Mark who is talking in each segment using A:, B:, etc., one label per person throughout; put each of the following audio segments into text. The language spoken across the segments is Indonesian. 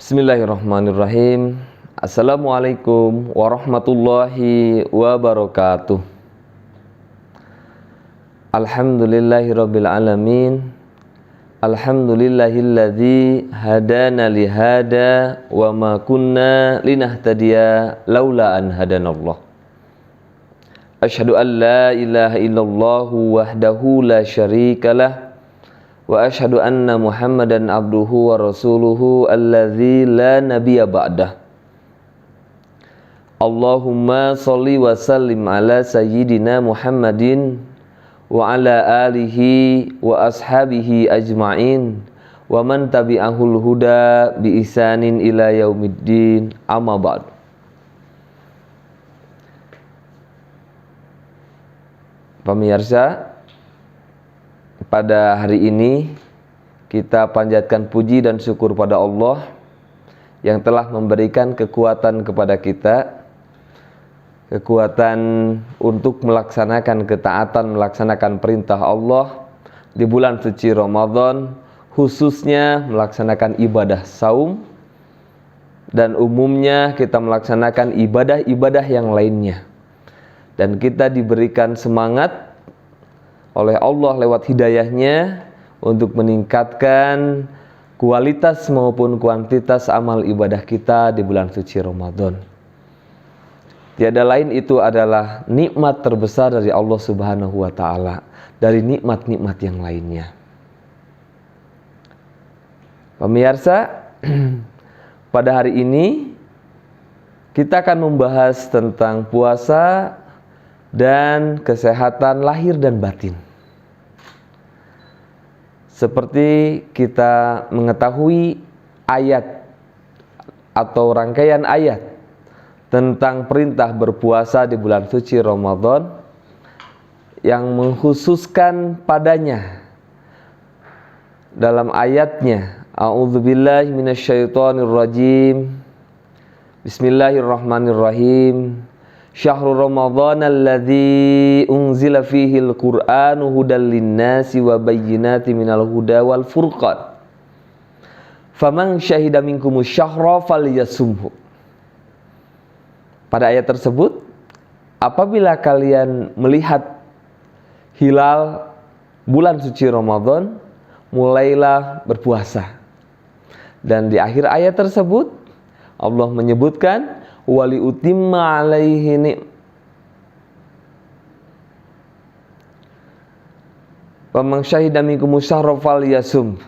A: Bismillahirrahmanirrahim. Assalamualaikum warahmatullahi wabarakatuh. Alhamdulillahirabbil alamin. Alhamdulillahilladzi hadana lihada wa ma kunna linahtadiya laula an hadanallah. Asyhadu an la ilaha illallah wahdahu la syarikalah wa asyhadu anna Muhammadan abduhu wa rasuluhu alladzi la nabiyya ba'dah. Allahumma shalli wa sallim ala sayyidina Muhammadin wa ala alihi wa ashabihi ajma'in wa man tabi'ahul huda bi ihsanin ila yaumiddin, amma ba'd. Pemirsa, pada hari ini kita panjatkan puji dan syukur pada Allah yang telah memberikan kekuatan kepada kita, kekuatan untuk melaksanakan ketaatan, melaksanakan perintah Allah di bulan suci Ramadan, khususnya melaksanakan ibadah saum, dan umumnya kita melaksanakan ibadah-ibadah yang lainnya. Dan kita diberikan semangat oleh Allah lewat hidayahnya untuk meningkatkan kualitas maupun kuantitas amal ibadah kita di bulan suci Ramadan. Tiada lain itu adalah nikmat terbesar dari Allah Subhanahu wa Ta'ala dari nikmat-nikmat yang lainnya. Pemirsa, pada hari ini kita akan membahas tentang puasa dan kesehatan lahir dan batin. Seperti kita mengetahui ayat atau rangkaian ayat tentang perintah berpuasa di bulan suci Ramadan yang mengkhususkan padanya dalam ayatnya, a'udzubillahi minasyaitonirrajim, bismillahirrahmanirrahim, Syahrul Ramadhan alladzi unzila fihi al-Qur'anu hudal linnasi wa bayyinatin minal huda wal furqan. Faman syahida minkumus syahra falyasumhu. Pada ayat tersebut, apabila kalian melihat hilal bulan suci Ramadan, mulailah berpuasa. Dan di akhir ayat tersebut Allah menyebutkan wali utimma alaihi wa man syahida minkum syahra falyasum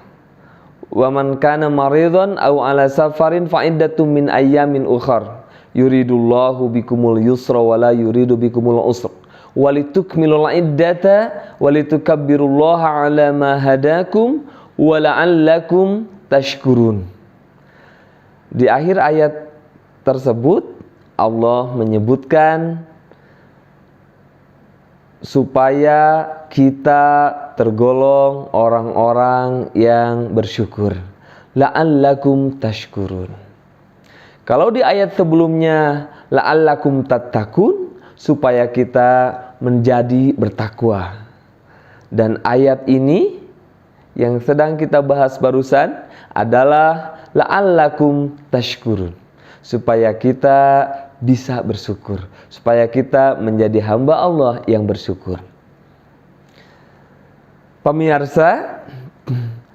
A: wa man kana maridan aw ala safarin fa iddatum min ayyamin ukhar yuridullahu bikumul yusra wa la yuridu bikumul usra walitukmilul iddata walitukabbirullaha ala ma hadakum wa la'allakum tashkurun. Di akhir ayat tersebut Allah menyebutkan supaya kita tergolong orang-orang yang bersyukur. La'allakum tashkurun. Kalau di ayat sebelumnya la'allakum tattaqun, supaya kita menjadi bertakwa. Dan ayat ini yang sedang kita bahas barusan adalah la'allakum tashkurun, supaya kita bisa bersyukur, supaya kita menjadi hamba Allah yang bersyukur. Pemirsa,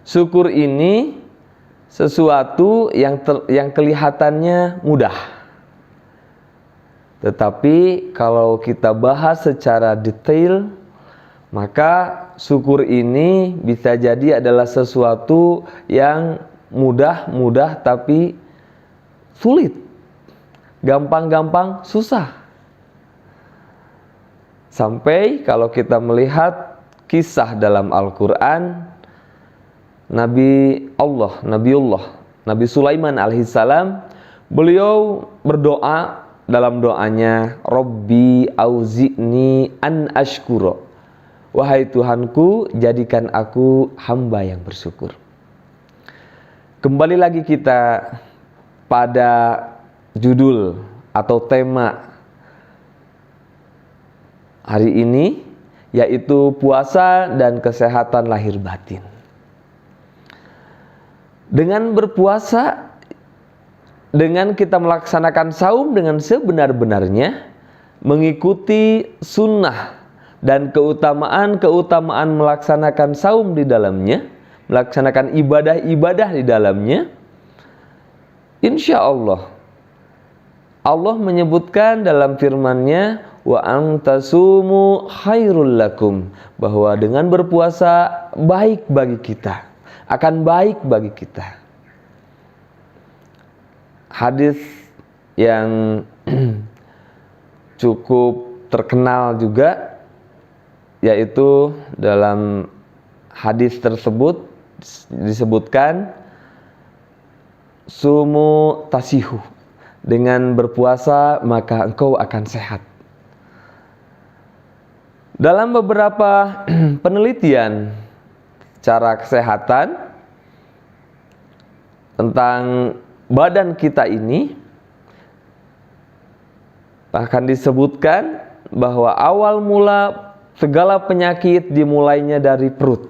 A: syukur ini sesuatu yang kelihatannya mudah. Tetapi kalau kita bahas secara detail, maka syukur ini bisa jadi adalah sesuatu yang mudah tapi sulit, gampang susah. Sampai kalau kita melihat kisah dalam Al-Quran, Nabi Sulaiman alaihissalam, beliau berdoa dalam doanya, Rabbi auzi'ni an ashkura, wahai Tuhanku, jadikan aku hamba yang bersyukur. Kembali lagi kita pada judul atau tema hari ini, yaitu puasa dan kesehatan lahir batin. Dengan berpuasa dengan kita melaksanakan saum dengan sebenar-benarnya, mengikuti sunnah dan keutamaan melaksanakan saum di dalamnya, melaksanakan ibadah-ibadah di dalamnya, insya Allah Allah menyebutkan dalam firman-Nya, wa antasumu khairul lakum, bahwa dengan berpuasa baik bagi kita, akan baik bagi kita. Hadis yang cukup terkenal juga, yaitu dalam hadis tersebut disebutkan sumu tasihu, dengan berpuasa maka engkau akan sehat. Dalam beberapa penelitian cara kesehatan tentang badan kita ini, bahkan disebutkan bahwa awal mula segala penyakit dimulainya dari perut.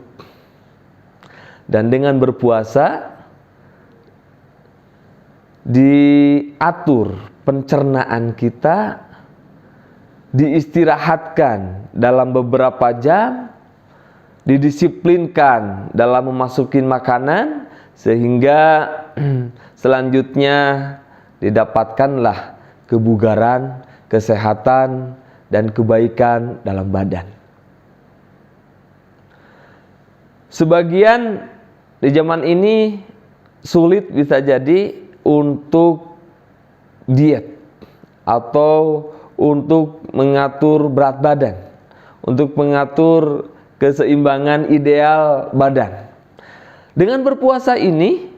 A: Dan dengan berpuasa diatur pencernaan kita, diistirahatkan dalam beberapa jam, didisiplinkan dalam memasuki makanan, sehingga selanjutnya didapatkanlah kebugaran, kesehatan, dan kebaikan dalam badan. Sebagian di zaman ini sulit bisa jadi untuk diet atau untuk mengatur berat badan, untuk mengatur keseimbangan ideal badan. Dengan berpuasa ini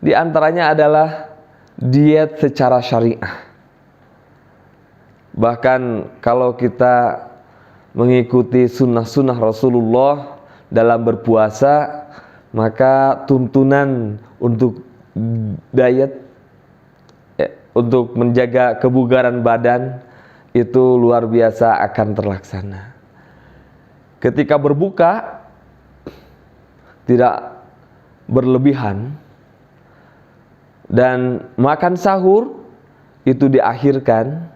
A: diantaranya adalah diet secara syariah. Bahkan kalau kita mengikuti sunnah-sunnah Rasulullah dalam berpuasa, maka tuntunan untuk diet, untuk menjaga kebugaran badan itu luar biasa akan terlaksana. Ketika berbuka tidak berlebihan, dan makan sahur itu diakhirkan,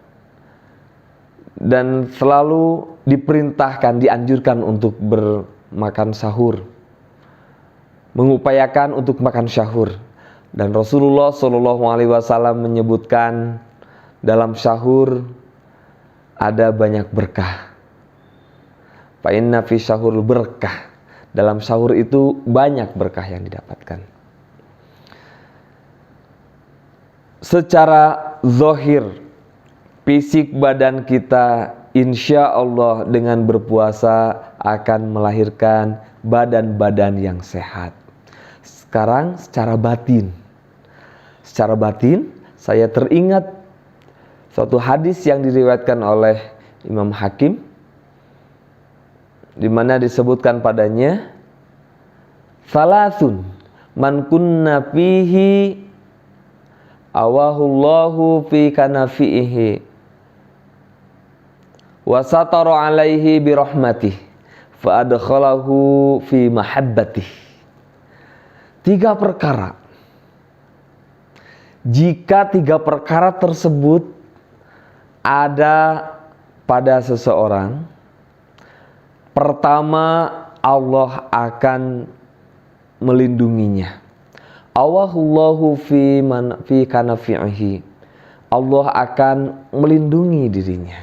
A: dan selalu diperintahkan, dianjurkan untuk bermakan sahur, mengupayakan untuk makan sahur. Dan Rasulullah SAW menyebutkan dalam sahur ada banyak berkah. Fa inna fi sahur berkah. Dalam sahur itu banyak berkah yang didapatkan. Secara zahir, fisik badan kita insya Allah dengan berpuasa akan melahirkan badan-badan yang sehat. Sekarang secara batin. Secara batin, saya teringat suatu hadis yang diriwayatkan oleh Imam Hakim, di mana disebutkan padanya, salasun man kunna fihi awahullahu fi kanafihi wa satara alaihi birahmatih fa adkhalahu fi mahabbatih. 3 perkara. Jika 3 perkara tersebut ada pada seseorang, pertama, Allah akan melindunginya. Awahullahu fi kanafihi. Allah akan melindungi dirinya.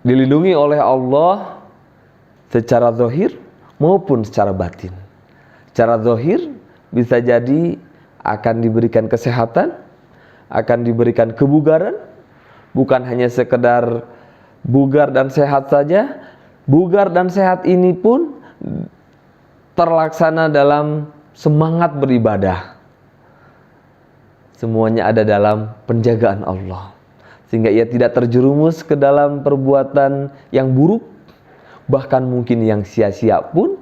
A: Dilindungi oleh Allah secara zahir maupun secara batin. Secara zahir bisa jadi akan diberikan kesehatan, akan diberikan kebugaran, bukan hanya sekedar bugar dan sehat saja. Bugar dan sehat ini pun terlaksana dalam semangat beribadah. Semuanya ada dalam penjagaan Allah, sehingga ia tidak terjerumus ke dalam perbuatan yang buruk, bahkan mungkin yang sia-sia pun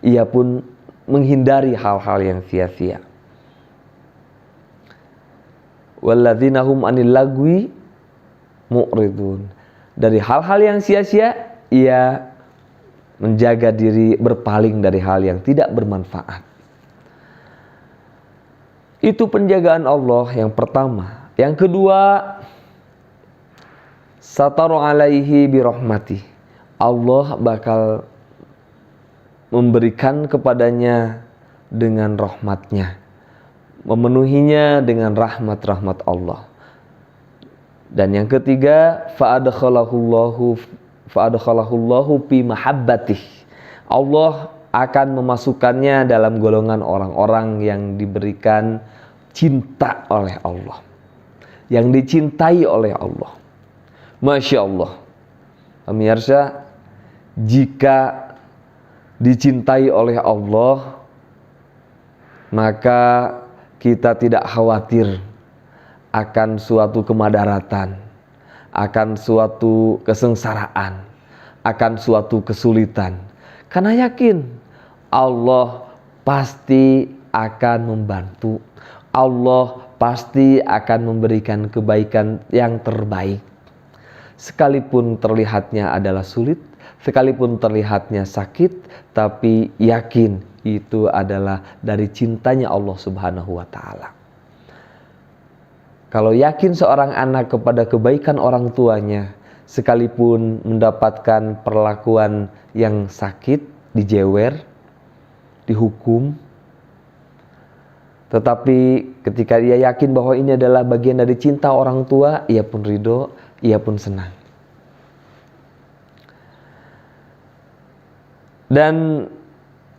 A: ia pun menghindari hal-hal yang sia-sia. Walladzina hum 'anil lagwi mu'ridun. Dari hal-hal yang sia-sia ia menjaga diri berpaling dari hal yang tidak bermanfaat. Itu penjagaan Allah yang pertama. Yang kedua, sataru alaihi birahmati. Allah bakal memberikan kepadanya dengan rahmatnya, memenuhinya dengan rahmat-rahmat Allah. Dan yang ketiga, fa'adkhalahullahu fi mahabbatih. Allah akan memasukkannya dalam golongan orang-orang yang diberikan cinta oleh Allah, yang dicintai oleh Allah. Masya Allah, pemirsa, jika dicintai oleh Allah, maka kita tidak khawatir akan suatu kemadaratan, akan suatu kesengsaraan, akan suatu kesulitan. Karena yakin Allah pasti akan membantu. Allah pasti akan memberikan kebaikan yang terbaik. Sekalipun terlihatnya adalah sulit, sekalipun terlihatnya sakit, tapi yakin itu adalah dari cintanya Allah Subhanahu wa ta'ala. Kalau yakin seorang anak kepada kebaikan orang tuanya, sekalipun mendapatkan perlakuan yang sakit, dijewer, dihukum, tetapi ketika dia yakin bahwa ini adalah bagian dari cinta orang tua, ia pun ridho, ia pun senang. Dan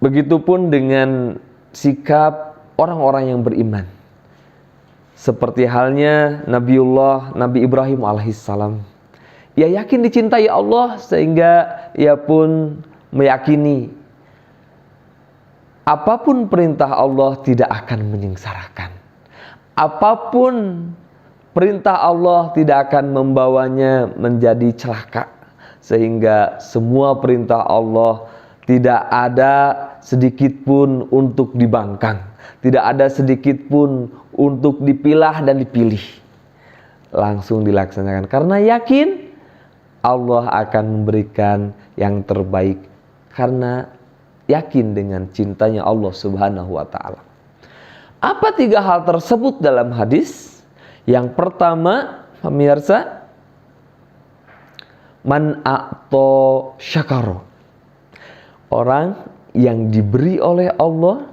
A: begitupun dengan sikap orang-orang yang beriman. Seperti halnya Nabi Ibrahim alaihissalam. Ia yakin dicintai Allah sehingga ia pun meyakini apapun perintah Allah tidak akan menyengsarakan. Apapun perintah Allah tidak akan membawanya menjadi celaka. Sehingga semua perintah Allah tidak ada sedikit pun untuk dibangkang. Tidak ada sedikit pun untuk dipilah dan dipilih. Langsung dilaksanakan. Karena yakin Allah akan memberikan yang terbaik. Karena yakin dengan cintanya Allah Subhanahu wa ta'ala. Apa 3 hal tersebut dalam hadis? Yang pertama, pemirsa, man a'to syakaro. Orang yang diberi oleh Allah,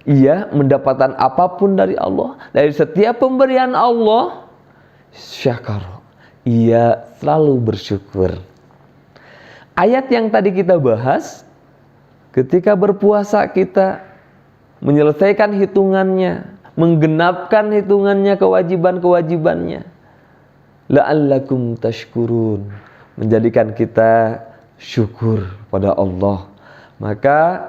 A: ia mendapatkan apapun dari Allah, dari setiap pemberian Allah, syakaro, ia selalu bersyukur. Ayat yang tadi kita bahas, ketika berpuasa kita menyelesaikan hitungannya, menggenapkan hitungannya, kewajiban-kewajibannya, la'allakum tashkurun, menjadikan kita syukur pada Allah. Maka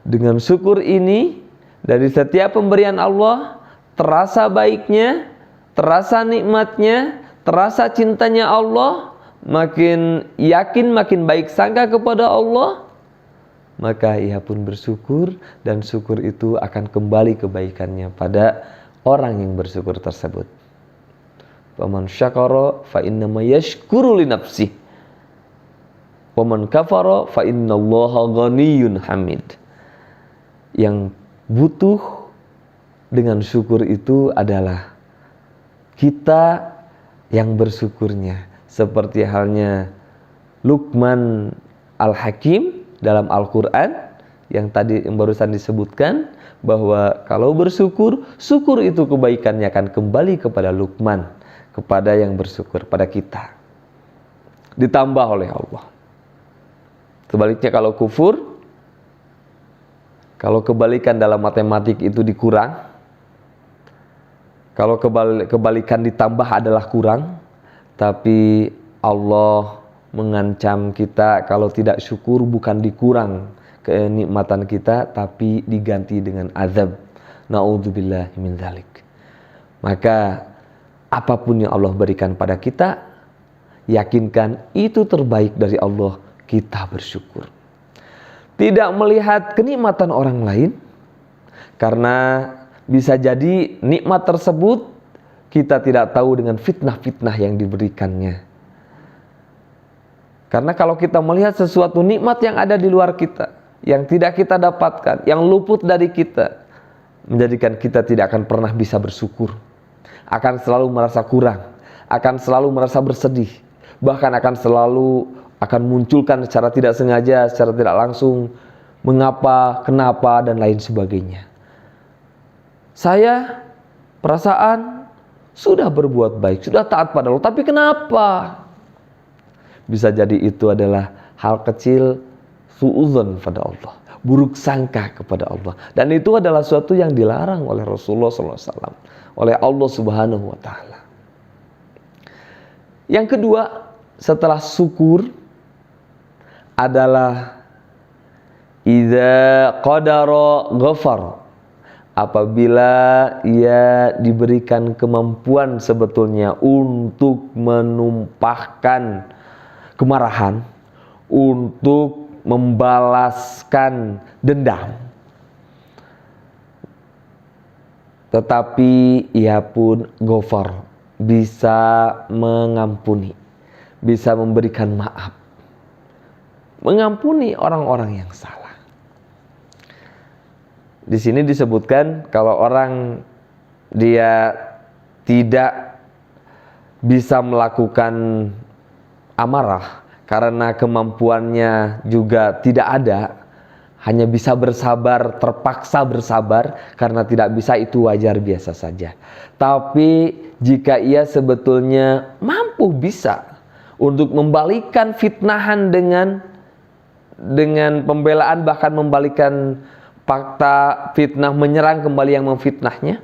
A: dengan syukur ini, dari setiap pemberian Allah, terasa baiknya, terasa nikmatnya, terasa cintanya Allah, makin yakin, makin baik sangka kepada Allah, maka ia pun bersyukur, dan syukur itu akan kembali kebaikannya pada orang yang bersyukur tersebut. Faman syakara fa innama yashkuru li nafsihi wa man kafara fa innallaha ghaniyyun hamid. Yang butuh dengan syukur itu adalah kita yang bersyukurnya. Seperti halnya Luqman Al-Hakim dalam Al-Quran yang barusan disebutkan, bahwa kalau bersyukur, syukur itu kebaikannya akan kembali kepada Luqman, kepada yang bersyukur, pada kita, ditambah oleh Allah. Sebaliknya kalau kufur, kalau kebalikan dalam matematik itu dikurang, kalau kebalikan ditambah adalah kurang, tapi Allah mengancam kita kalau tidak syukur bukan dikurang kenikmatan kita, tapi diganti dengan azab. Na'udzubillahi min dzalik. Maka apapun yang Allah berikan pada kita, yakinkan itu terbaik dari Allah, kita bersyukur. Tidak melihat kenikmatan orang lain, karena bisa jadi nikmat tersebut kita tidak tahu dengan fitnah-fitnah yang diberikannya. Karena kalau kita melihat sesuatu nikmat yang ada di luar kita, yang tidak kita dapatkan, yang luput dari kita, menjadikan kita tidak akan pernah bisa bersyukur, akan selalu merasa kurang, akan selalu merasa bersedih, bahkan akan munculkan secara tidak sengaja, secara tidak langsung, mengapa, kenapa, dan lain sebagainya. Saya perasaan sudah berbuat baik, sudah taat pada Allah, tapi kenapa? Bisa jadi itu adalah hal kecil, suudzon pada Allah, buruk sangka kepada Allah, dan itu adalah suatu yang dilarang oleh Rasulullah SAW, oleh Allah Subhanahu wa Ta'ala. Yang kedua, setelah syukur adalah idza qadara ghafar. Apabila ia diberikan kemampuan sebetulnya untuk menumpahkan kemarahan, untuk membalaskan dendam, tetapi ia pun ghafar, bisa mengampuni, bisa memberikan maaf, mengampuni orang-orang yang salah. Di sini disebutkan kalau orang dia tidak bisa melakukan amarah karena kemampuannya juga tidak ada, hanya bisa bersabar, terpaksa bersabar karena tidak bisa, itu wajar, biasa saja. Tapi jika ia sebetulnya mampu bisa untuk membalikan fitnahan dengan pembelaan, bahkan membalikan fakta fitnah, menyerang kembali yang memfitnahnya,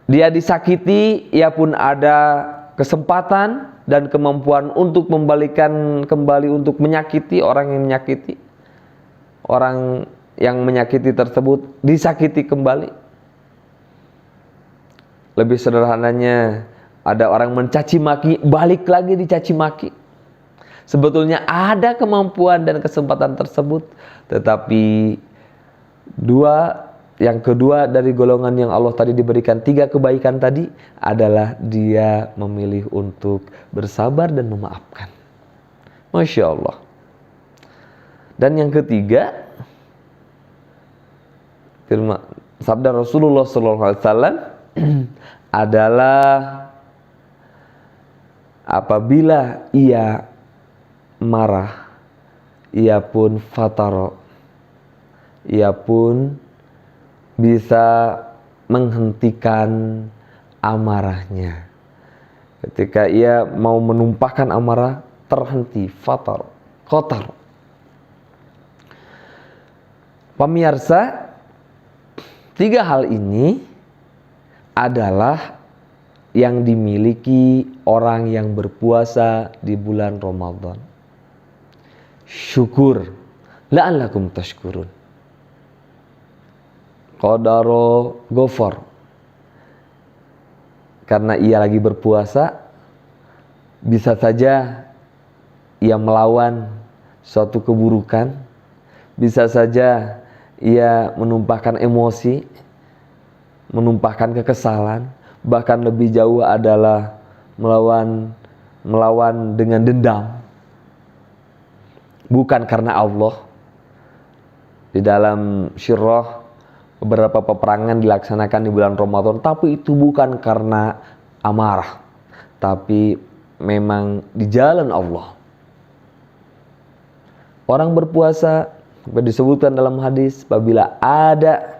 A: dia disakiti, ia pun ada kesempatan dan kemampuan untuk membalikan kembali, untuk menyakiti orang yang menyakiti, orang yang menyakiti tersebut disakiti kembali. Lebih sederhananya, ada orang mencaci maki, balik lagi dicaci maki. Sebetulnya ada kemampuan dan kesempatan tersebut, tetapi yang kedua dari golongan yang Allah tadi diberikan 3 kebaikan tadi adalah dia memilih untuk bersabar dan memaafkan. Masya Allah. Dan yang ketiga, firman sabda Rasulullah SAW adalah apabila ia marah, ia pun fataro, ia pun bisa menghentikan amarahnya. Ketika ia mau menumpahkan amarah, terhenti, fatar, kotar. Pemirsa, 3 hal ini adalah yang dimiliki orang yang berpuasa di bulan Ramadan. Syukur, la'allakum tashkurun. Qadaro ghafar, karena ia lagi berpuasa, bisa saja ia melawan suatu keburukan, bisa saja ia menumpahkan emosi, menumpahkan kekesalan, bahkan lebih jauh adalah melawan dengan dendam, bukan karena Allah. Di dalam syirah, beberapa peperangan dilaksanakan di bulan Ramadan, tapi itu bukan karena amarah, tapi memang di jalan Allah. Orang berpuasa, disebutkan dalam hadis, apabila ada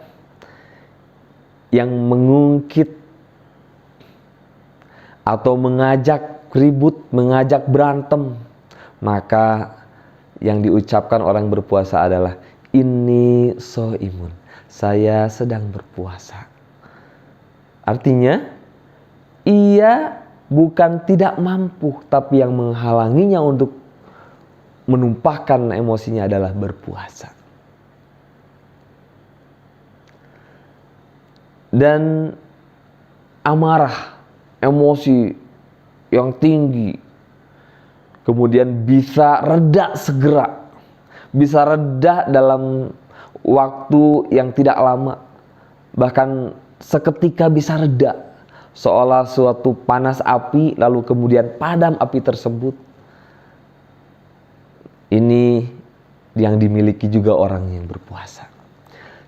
A: yang mengungkit atau mengajak ribut, mengajak berantem, maka yang diucapkan orang berpuasa adalah inni shaimun, saya sedang berpuasa. Artinya ia bukan tidak mampu, tapi yang menghalanginya untuk menumpahkan emosinya adalah berpuasa. Dan amarah, emosi yang tinggi, kemudian bisa reda segera, bisa reda dalam waktu yang tidak lama, bahkan seketika bisa reda, seolah suatu panas api lalu kemudian padam api tersebut. Ini yang dimiliki juga orang yang berpuasa.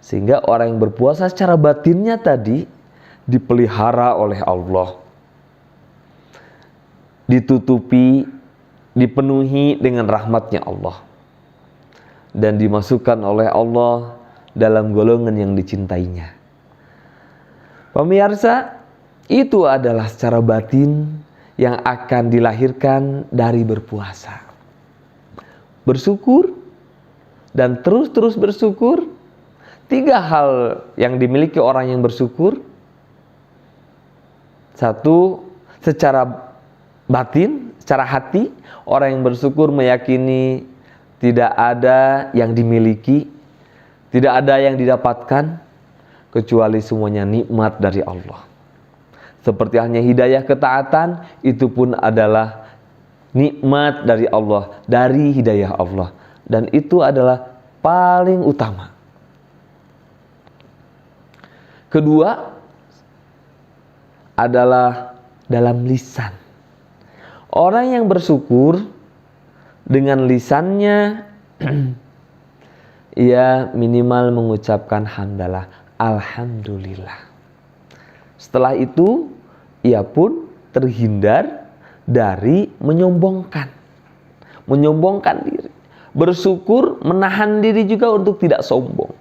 A: Sehingga orang yang berpuasa secara batinnya tadi dipelihara oleh Allah, ditutupi, dipenuhi dengan rahmatnya Allah, dan dimasukkan oleh Allah dalam golongan yang dicintainya. Pemirsa, itu adalah secara batin yang akan dilahirkan dari berpuasa. Bersyukur dan terus-terus bersyukur. 3 hal yang dimiliki orang yang bersyukur. 1, secara batin, secara hati, orang yang bersyukur meyakini tidak ada yang dimiliki, tidak ada yang didapatkan kecuali semuanya nikmat dari Allah. Seperti hanya hidayah ketaatan, itu pun adalah nikmat dari Allah, dari hidayah Allah, dan itu adalah paling utama. Kedua adalah dalam lisan. Orang yang bersyukur dengan lisannya ia minimal mengucapkan hamdalah, alhamdulillah. Setelah itu ia pun terhindar dari menyombongkan diri. Bersyukur menahan diri juga untuk tidak sombong,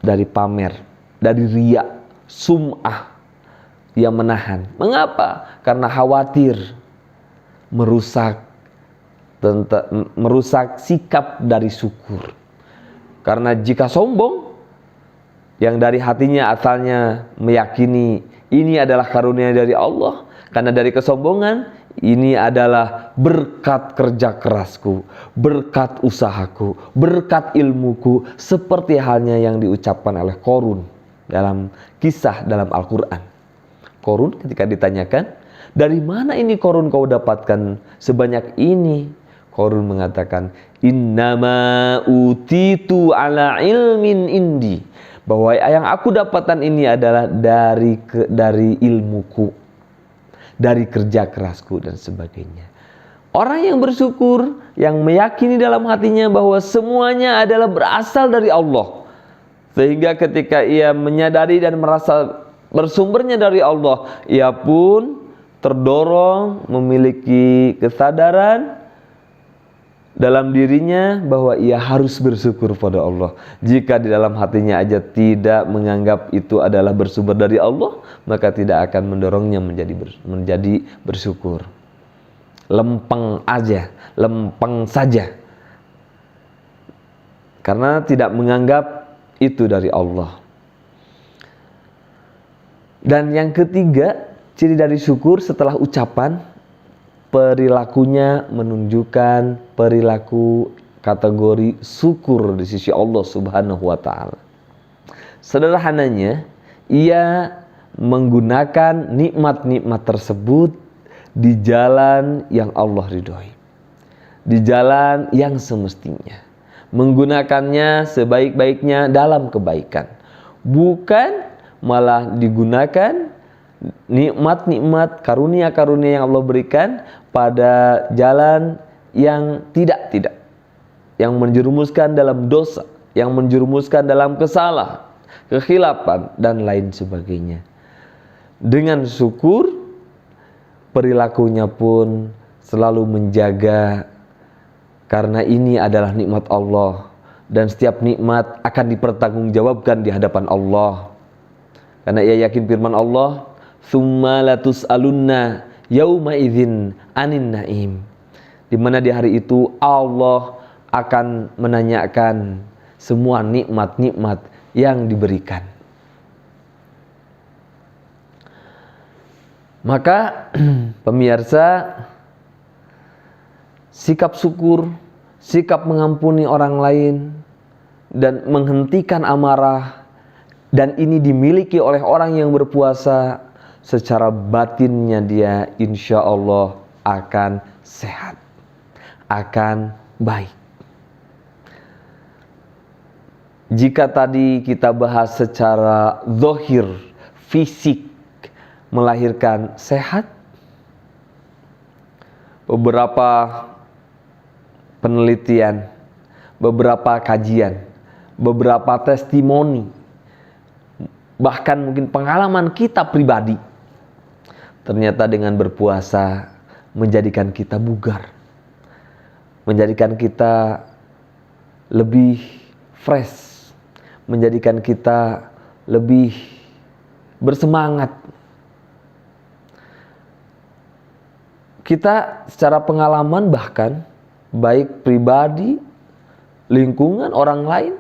A: dari pamer, dari riya, sum'ah. Ia menahan. Mengapa? Karena khawatir merusak sikap dari syukur. Karena jika sombong, yang dari hatinya asalnya meyakini ini adalah karunia dari Allah, karena dari kesombongan, ini adalah berkat kerja kerasku, berkat usahaku, berkat ilmuku, seperti halnya yang diucapkan oleh Qorun dalam kisah dalam Al-Quran. Qorun ketika ditanyakan, dari mana ini Qorun kau dapatkan sebanyak ini? Qorun mengatakan, innama utitu ala ilmin indi, bahwa yang aku dapatkan ini adalah dari ilmuku, dari kerja kerasku dan sebagainya. Orang yang bersyukur, yang meyakini dalam hatinya bahwa semuanya adalah berasal dari Allah, sehingga ketika ia menyadari dan merasa bersumbernya dari Allah, ia pun terdorong memiliki kesadaran dalam dirinya bahwa ia harus bersyukur pada Allah. Jika di dalam hatinya aja tidak menganggap itu adalah bersumber dari Allah, maka tidak akan mendorongnya menjadi bersyukur. Lempeng saja. Karena tidak menganggap itu dari Allah. Dan yang ketiga, ciri dari syukur setelah ucapan, perilakunya menunjukkan perilaku kategori syukur di sisi Allah Subhanahu wa ta'ala. Sederhananya, ia menggunakan nikmat-nikmat tersebut di jalan yang Allah ridhoi, di jalan yang semestinya, menggunakannya sebaik-baiknya dalam kebaikan, bukan malah digunakan nikmat-nikmat, karunia-karunia yang Allah berikan pada jalan yang tidak, yang menjerumuskan dalam dosa, yang menjerumuskan dalam kesalahan, kekhilapan, dan lain sebagainya. Dengan syukur, perilakunya pun selalu menjaga, karena ini adalah nikmat Allah, dan setiap nikmat akan dipertanggungjawabkan di hadapan Allah. Karena ia yakin firman Allah, "Tsumma latus'alunna yauma idzin 'anin na'im." Di mana di hari itu Allah akan menanyakan semua nikmat-nikmat yang diberikan. Maka pemirsa, sikap syukur, sikap mengampuni orang lain, dan menghentikan amarah, dan ini dimiliki oleh orang yang berpuasa, secara batinnya dia insya Allah akan sehat, akan baik. Jika tadi kita bahas secara zahir, fisik melahirkan sehat, beberapa penelitian, beberapa kajian beberapa testimoni, bahkan mungkin pengalaman kita pribadi. Ternyata dengan berpuasa menjadikan kita bugar, menjadikan kita lebih fresh, menjadikan kita lebih bersemangat. Kita secara pengalaman bahkan baik pribadi, lingkungan, orang lain,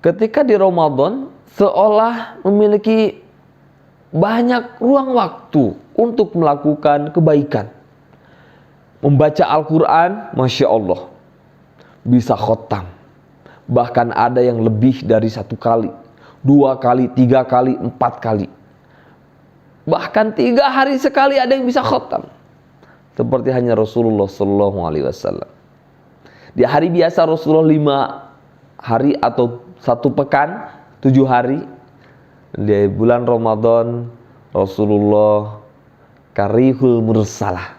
A: ketika di Ramadan seolah memiliki banyak ruang waktu untuk melakukan kebaikan. Membaca Al-Quran, Masya Allah, bisa khotam. Bahkan ada yang lebih dari 1 kali, 2 kali, 3 kali, 4 kali. Bahkan 3 hari sekali ada yang bisa khotam. Seperti hanya Rasulullah SAW. Di hari biasa Rasulullah 5 hari atau 1 pekan, 7 hari. Di bulan Ramadan Rasulullah karihul mursalah.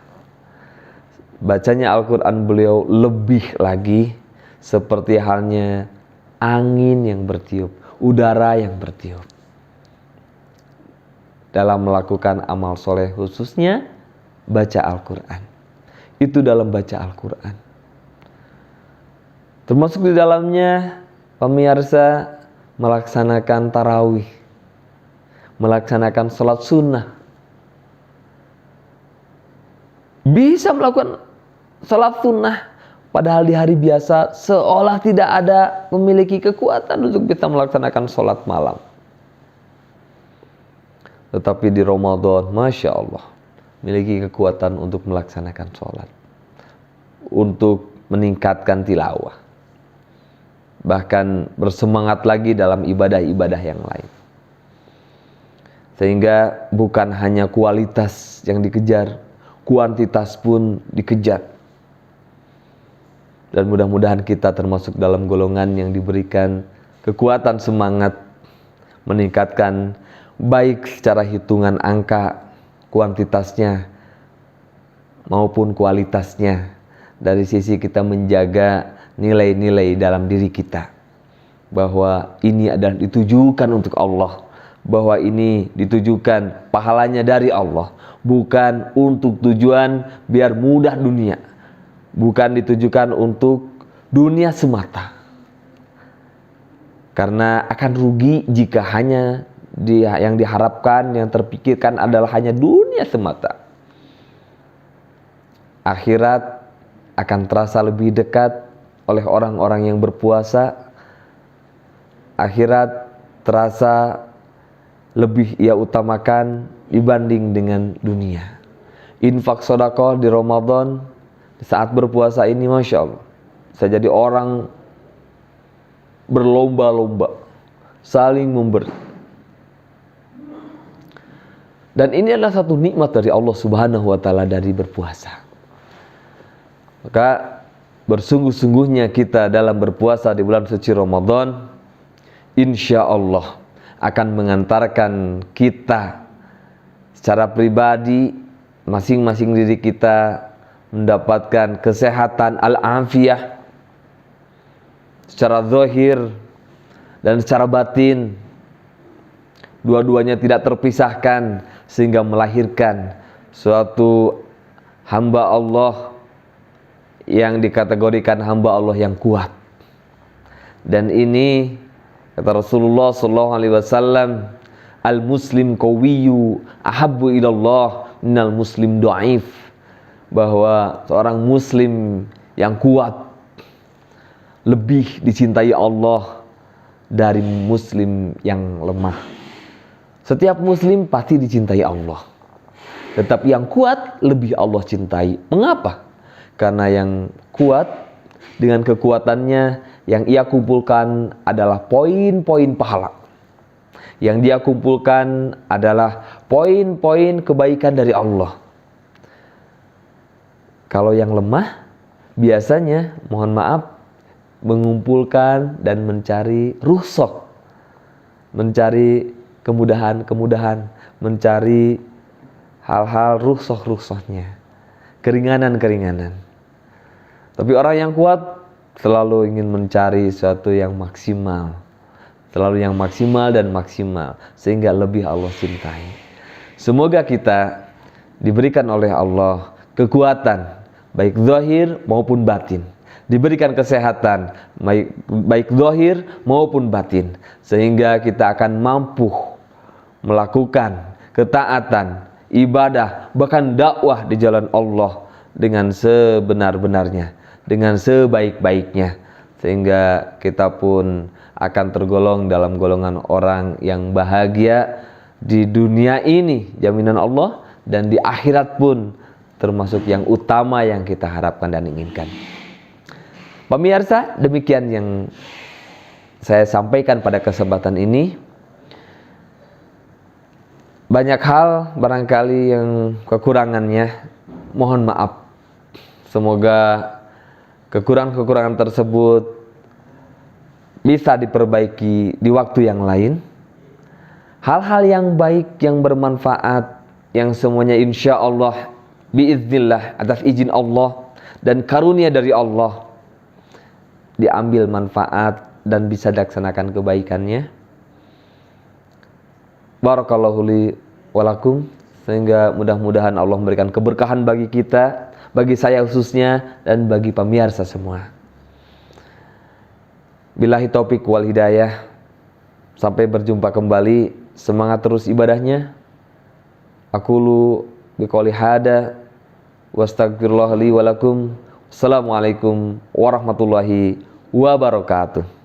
A: Bacanya Al-Quran beliau lebih lagi seperti halnya angin yang bertiup, udara yang bertiup. Dalam melakukan amal soleh khususnya baca Al-Quran. Itu dalam baca Al-Quran. Termasuk di dalamnya pemirsa melaksanakan tarawih, melaksanakan sholat sunnah. Bisa melakukan sholat sunnah padahal di hari biasa seolah tidak ada memiliki kekuatan untuk bisa melaksanakan sholat malam. Tetapi di Ramadan, Masya Allah, memiliki kekuatan untuk melaksanakan sholat, untuk meningkatkan tilawah, bahkan bersemangat lagi dalam ibadah-ibadah yang lain. Sehingga bukan hanya kualitas yang dikejar, kuantitas pun dikejar. Dan mudah-mudahan kita termasuk dalam golongan yang diberikan kekuatan semangat meningkatkan baik secara hitungan angka, kuantitasnya maupun kualitasnya, dari sisi kita menjaga nilai-nilai dalam diri kita, bahwa ini adalah ditujukan untuk Allah, bahwa ini ditujukan pahalanya dari Allah, bukan untuk tujuan biar mudah dunia, bukan ditujukan untuk dunia semata. Karena akan rugi jika hanya yang diharapkan, yang terpikirkan adalah hanya dunia semata. Akhirat akan terasa lebih dekat oleh orang-orang yang berpuasa. Akhirat terasa lebih ia utamakan dibanding dengan dunia. Infak sedekah di Ramadan saat berpuasa ini, Masya Allah, saya jadi orang berlomba-lomba saling memberi. Dan ini adalah satu nikmat dari Allah Subhanahu wa Ta'ala dari berpuasa. Maka bersungguh-sungguhnya kita dalam berpuasa di bulan suci Ramadan, insya Allah akan mengantarkan kita secara pribadi, masing-masing diri kita mendapatkan kesehatan al-afiyah secara zahir dan secara batin. Dua-duanya tidak terpisahkan sehingga melahirkan suatu hamba Allah yang dikategorikan hamba Allah yang kuat. Dan ini kata Rasulullah SAW, al-muslim qawiyyu ahabbu ilallah minal muslim dhaif, bahwa seorang muslim yang kuat lebih dicintai Allah dari muslim yang lemah. Setiap muslim pasti dicintai Allah, tetapi yang kuat lebih Allah cintai. Mengapa? Karena yang kuat dengan kekuatannya yang ia kumpulkan adalah poin-poin pahala. Yang dia kumpulkan adalah poin-poin kebaikan dari Allah. Kalau yang lemah biasanya, mohon maaf, mengumpulkan dan mencari rukhsah, mencari kemudahan-kemudahan, mencari hal-hal rukhsah-rukhsahnya, keringanan-keringanan. Tapi orang yang kuat selalu ingin mencari sesuatu yang maksimal, selalu yang maksimal dan maksimal, sehingga lebih Allah cintai. Semoga kita diberikan oleh Allah kekuatan, baik zahir maupun batin, diberikan kesehatan, baik zahir maupun batin, sehingga kita akan mampu melakukan ketaatan, ibadah, bahkan dakwah di jalan Allah dengan sebenar-benarnya, dengan sebaik-baiknya, sehingga kita pun akan tergolong dalam golongan orang yang bahagia di dunia ini, jaminan Allah, dan di akhirat pun termasuk yang utama yang kita harapkan dan inginkan. Pemirsa, demikian yang saya sampaikan pada kesempatan ini. Banyak hal barangkali yang kekurangannya, mohon maaf. Semoga kekurangan-kekurangan tersebut bisa diperbaiki di waktu yang lain. Hal-hal yang baik, yang bermanfaat, yang semuanya insya Allah biiznillah, atas izin Allah dan karunia dari Allah, diambil manfaat dan bisa dilaksanakan kebaikannya. Barakallahu li walakum, sehingga mudah-mudahan Allah memberikan keberkahan bagi kita, bagi saya khususnya, dan bagi pemirsa semua. Billahi taufik wal hidayah. Sampai berjumpa kembali. Semangat terus ibadahnya. Aqulu biqouli hada wastaghfirullah li walakum. Assalamualaikum warahmatullahi wabarakatuh.